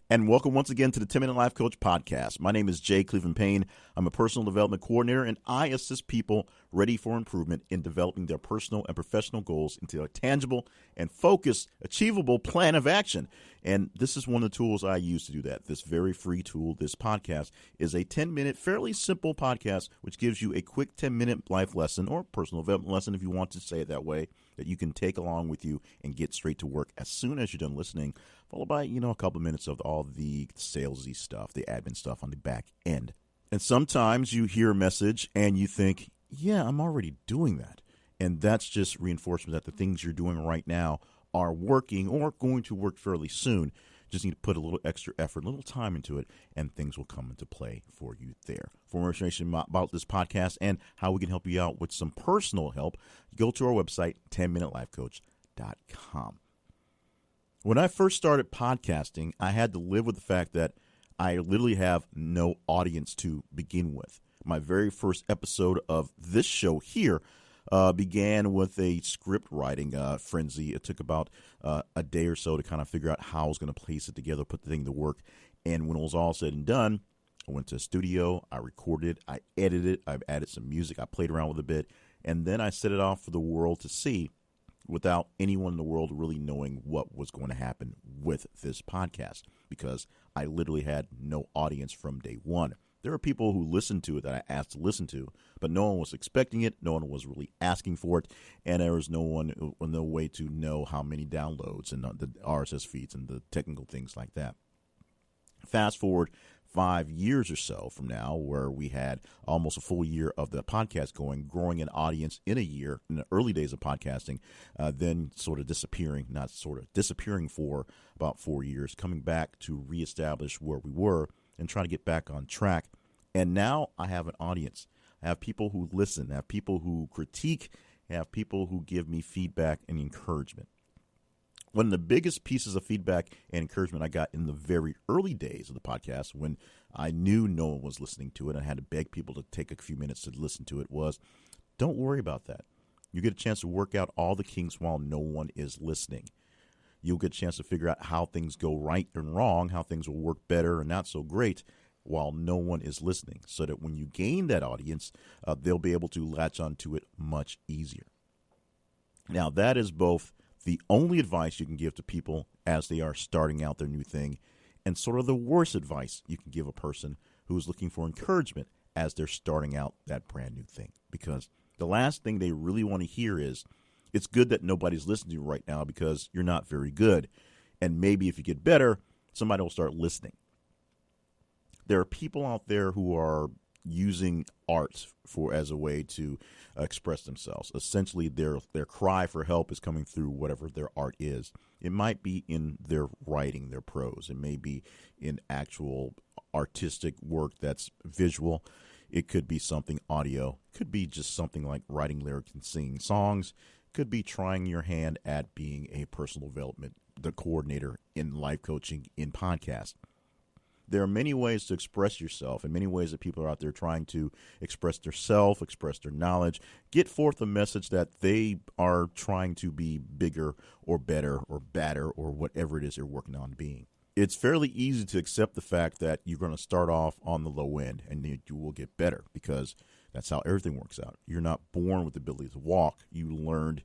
And welcome once again to the 10-Minute Life Coach Podcast. My name is Jay Cleveland Payne. I'm a personal development coordinator, and I assist people ready for improvement in developing their personal and professional goals into a tangible and focused, achievable plan of action. And this is one of the tools I use to do that. This very free tool, this podcast, is a 10-minute, fairly simple podcast, which gives you a quick 10-minute life lesson or personal development lesson, if you want to say it that way, that you can take along with you and get straight to work as soon as you're done listening, followed by, a couple of minutes of all the salesy stuff, the admin stuff on the back end. And sometimes you hear a message and you think, yeah, I'm already doing that. And that's just reinforcement that the things you're doing right now are working or going to work fairly soon. Just need to put a little extra effort, a little time into it, and things will come into play for you there. For more information about this podcast and how we can help you out with some personal help, go to our website, 10minutelifecoach.com. When I first started podcasting, I had to live with the fact that I literally have no audience to begin with. My very first episode of this show here began with a script writing frenzy. It took about a day or so to kind of figure out how I was going to place it together, put the thing to work. And when it was all said and done, I went to a studio, I recorded, I edited it, I added some music, I played around with it a bit, and then I set it off for the world to see without anyone in the world really knowing what was going to happen with this podcast, because I literally had no audience from day one. There are people who listened to it that I asked to listen to, but no one was expecting it. No one was really asking for it, and there was no way to know how many downloads and the RSS feeds and the technical things like that. Fast forward 5 years or so from now, where we had almost a full year of the podcast going, growing an audience in a year in the early days of podcasting, then disappearing for about 4 years, coming back to reestablish where we were and trying to get back on track. And now I have an audience. I have people who listen, I have people who critique, I have people who give me feedback and encouragement. One of the biggest pieces of feedback and encouragement I got in the very early days of the podcast, when I knew no one was listening to it and I had to beg people to take a few minutes to listen to it, was, don't worry about that. You get a chance to work out all the kinks while no one is listening. You'll get a chance to figure out how things go right and wrong, how things will work better and not so great while no one is listening, so that when you gain that audience, they'll be able to latch onto it much easier. Now, that is both the only advice you can give to people as they are starting out their new thing, and sort of the worst advice you can give a person who is looking for encouragement as they're starting out that brand new thing. Because the last thing they really want to hear is, it's good that nobody's listening to you right now because you're not very good. And maybe if you get better, somebody will start listening. There are people out there who are using art as a way to express themselves. Essentially, their cry for help is coming through whatever their art is. It might be in their writing, their prose. It may be in actual artistic work that's visual. It could be something audio. It could be just something like writing lyrics and singing songs. Could be trying your hand at being a personal development, the coordinator in life coaching, in podcast. There are many ways to express yourself and many ways that people are out there trying to express their self, express their knowledge, get forth a message that they are trying to be bigger or better or badder or whatever it is they're working on being. It's fairly easy to accept the fact that you're going to start off on the low end and you will get better, because that's how everything works out. You're not born with the ability to walk. You learned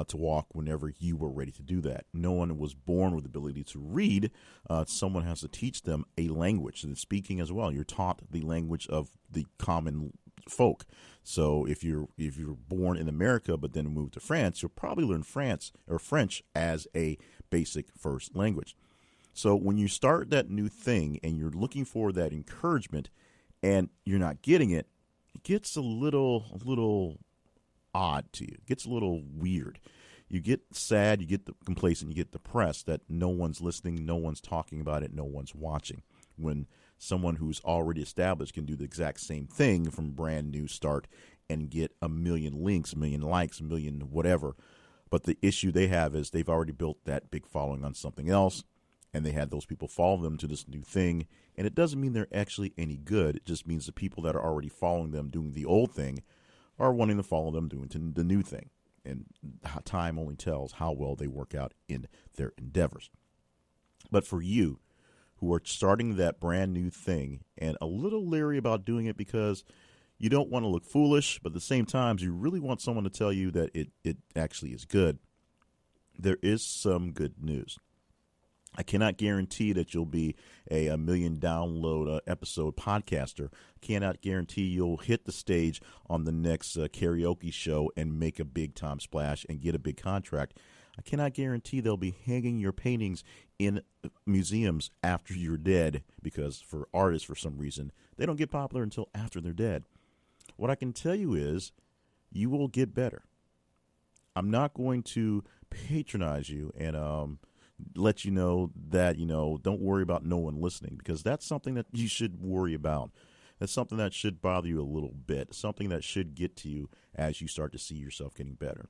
to walk whenever you were ready to do that. No one was born with the ability to read. Someone has to teach them a language, and speaking as well. You're taught the language of the common folk. So if you're born in America but then moved to France, you'll probably learn French as a basic first language. So when you start that new thing and you're looking for that encouragement and you're not getting it, it gets a little odd to you. It gets a little weird. You get sad, you get complacent, you get depressed that no one's listening, no one's talking about it, no one's watching. When someone who's already established can do the exact same thing from brand new start and get 1 million links, 1 million likes, 1 million whatever. But the issue they have is they've already built that big following on something else, and they had those people follow them to this new thing. And it doesn't mean they're actually any good. It just means the people that are already following them doing the old thing are wanting to follow them doing the new thing. And time only tells how well they work out in their endeavors. But for you, who are starting that brand new thing and a little leery about doing it because you don't want to look foolish, but at the same time, you really want someone to tell you that it actually is good. There is some good news. I cannot guarantee that you'll be a million download episode podcaster. Cannot guarantee you'll hit the stage on the next karaoke show and make a big time splash and get a big contract. I cannot guarantee they'll be hanging your paintings in museums after you're dead, because for artists, for some reason, they don't get popular until after they're dead. What I can tell you is you will get better. I'm not going to patronize you and let you know that, don't worry about no one listening, because that's something that you should worry about. That's something that should bother you a little bit, something that should get to you as you start to see yourself getting better.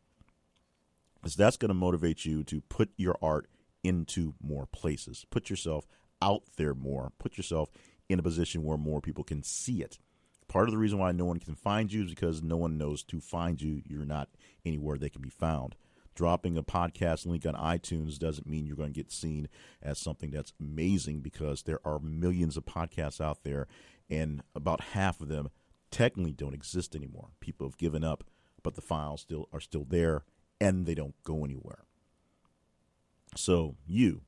Because that's going to motivate you to put your art into more places, put yourself out there more, put yourself in a position where more people can see it. Part of the reason why no one can find you is because no one knows to find you. You're not anywhere they can be found. Dropping a podcast link on iTunes doesn't mean you're going to get seen as something that's amazing, because there are millions of podcasts out there, and about half of them technically don't exist anymore. People have given up, but the files are still there, and they don't go anywhere. So you,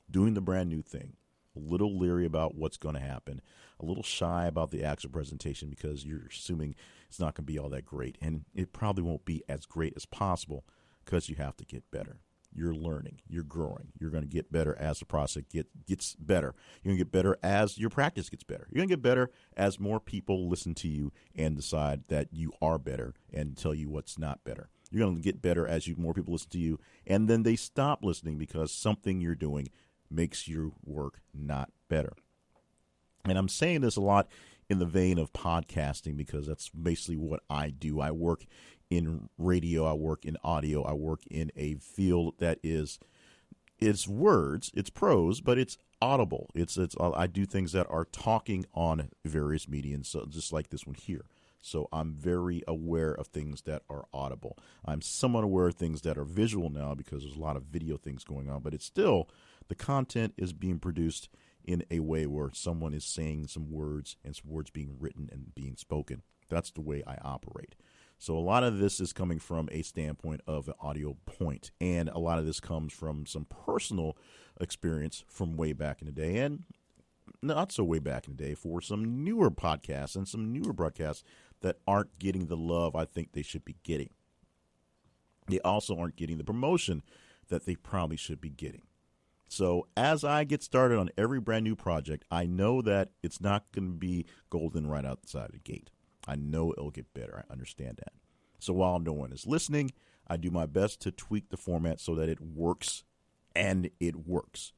doing the brand new thing, a little leery about what's going to happen, a little shy about the actual presentation because you're assuming it's not going to be all that great, and it probably won't be as great as possible, because you have to get better. You're learning. You're growing. You're going to get better as the process gets better. You're going to get better as your practice gets better. You're going to get better as more people listen to you and decide that you are better and tell you what's not better. You're going to get better as more people listen to you, and then they stop listening because something you're doing makes your work not better. And I'm saying this a lot in the vein of podcasting, because that's basically what I do. I work in radio, I work in audio, I work in a field that it's words, it's prose, but it's audible. I do things that are talking on various mediums, so just like this one here. So I'm very aware of things that are audible. I'm somewhat aware of things that are visual now, because there's a lot of video things going on, but it's still, the content is being produced in a way where someone is saying some words and some words being written and being spoken. That's the way I operate. So a lot of this is coming from a standpoint of an audio point, and a lot of this comes from some personal experience from way back in the day, and not so way back in the day for some newer podcasts and some newer broadcasts that aren't getting the love I think they should be getting. They also aren't getting the promotion that they probably should be getting. So as I get started on every brand new project, I know that it's not going to be golden right outside the gate. I know it'll get better. I understand that. So while no one is listening, I do my best to tweak the format so that it works, and it works.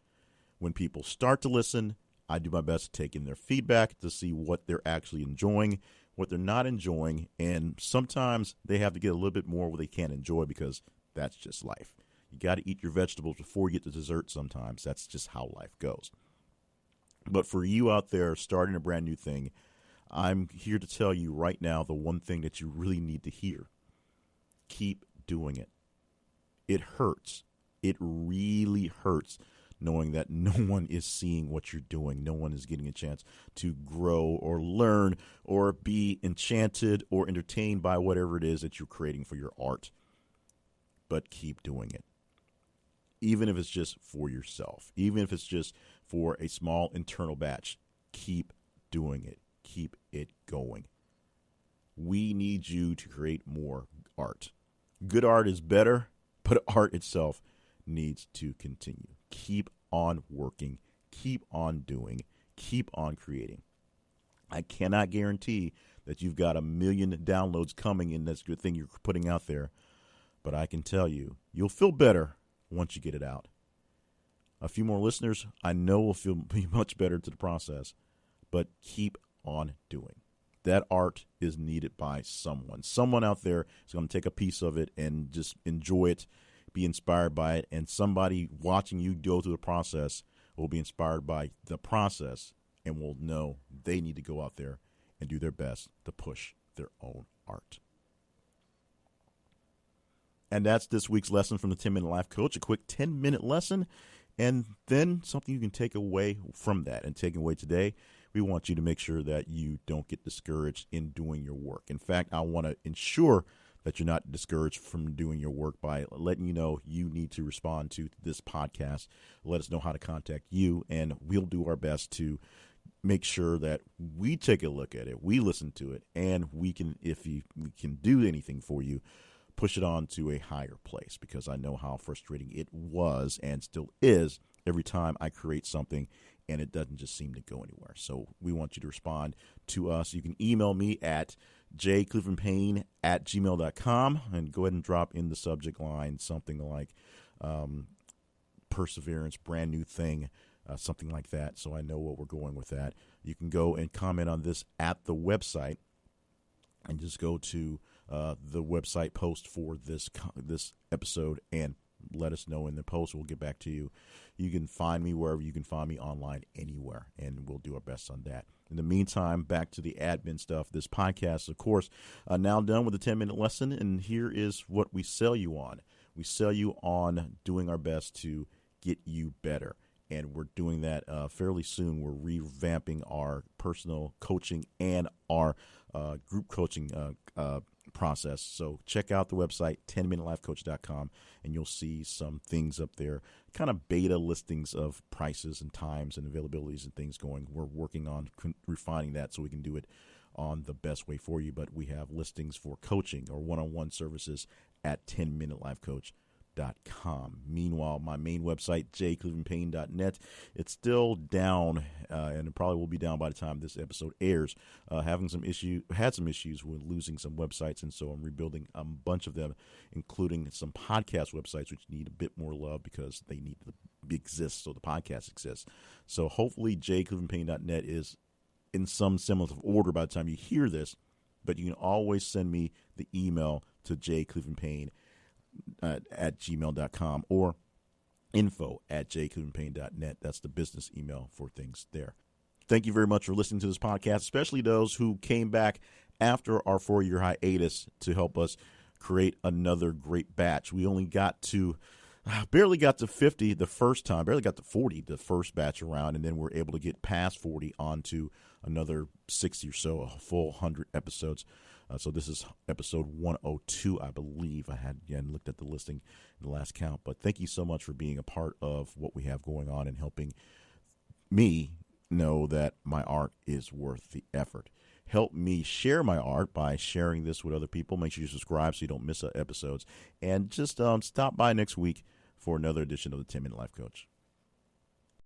When people start to listen, I do my best to take in their feedback to see what they're actually enjoying, what they're not enjoying, and sometimes they have to get a little bit more what they can't enjoy, because that's just life. You got to eat your vegetables before you get to dessert sometimes. That's just how life goes. But for you out there starting a brand new thing, I'm here to tell you right now the one thing that you really need to hear. Keep doing it. It hurts. It really hurts knowing that no one is seeing what you're doing. No one is getting a chance to grow or learn or be enchanted or entertained by whatever it is that you're creating for your art. But keep doing it. Even if it's just for yourself, even if it's just for a small internal batch, keep doing it. Keep it going. We need you to create more art. Good art is better, but art itself needs to continue. Keep on working. Keep on doing. Keep on creating. I cannot guarantee that you've got 1 million downloads coming in this good thing you're putting out there, but I can tell you, you'll feel better once you get it out. A few more listeners, I know, will feel much better to the process, but keep on doing. That art is needed by someone. Someone out there is going to take a piece of it and just enjoy it, be inspired by it, and somebody watching you go through the process will be inspired by the process and will know they need to go out there and do their best to push their own art. And that's this week's lesson from the 10-Minute Life Coach, a quick 10-minute lesson And then something you can take away from that and take away today, we want you to make sure that you don't get discouraged in doing your work. In fact, I want to ensure that you're not discouraged from doing your work by letting you know you need to respond to this podcast. Let us know how to contact you, and we'll do our best to make sure that we take a look at it, we listen to it, and we can, if we can do anything for you, push it on to a higher place, because I know how frustrating it was and still is every time I create something and it doesn't just seem to go anywhere. So we want you to respond to us. You can email me at jclevelandpayne@gmail.com and go ahead and drop in the subject line something like perseverance, brand new thing, something like that, so I know what we're going with that. You can go and comment on this at the website, and just go to the website post for this episode and let us know in the post. We'll get back to you. You can find me wherever you can find me online, anywhere, and we'll do our best on that. In the meantime, back to the admin stuff. This podcast, of course, now done with the 10-minute lesson, and here is what we sell you on. We sell you on doing our best to get you better, and we're doing that fairly soon. We're revamping our personal coaching and our group coaching process. So check out the website, 10minutelifecoach.com, and you'll see some things up there, kind of beta listings of prices and times and availabilities and things going. We're working on refining that so we can do it on the best way for you, but we have listings for coaching or one-on-one services at 10minutelifecoach.com. Meanwhile, my main website, jclevelandpayne.net, it's still down, and it probably will be down by the time this episode airs. Had some issues with losing some websites, and so I'm rebuilding a bunch of them, including some podcast websites, which need a bit more love because they need to exist so the podcast exists. So hopefully jclevelandpayne.net is in some semblance of order by the time you hear this, but you can always send me the email to jclevelandpayne at gmail.com or info@jclevelandpayne.net. That's the business email for things there. Thank you very much for listening to this podcast, especially those who came back after our 4-year hiatus to help us create another great batch. We only barely got to 50 the first time, barely got to 40 the first batch around, and then we're able to get past 40 onto another 60 or so, a full 100 episodes. So this is episode 102, I believe. I hadn't looked at the listing in the last count. But thank you so much for being a part of what we have going on and helping me know that my art is worth the effort. Help me share my art by sharing this with other people. Make sure you subscribe so you don't miss episodes. And just stop by next week for another edition of the 10-Minute Life Coach.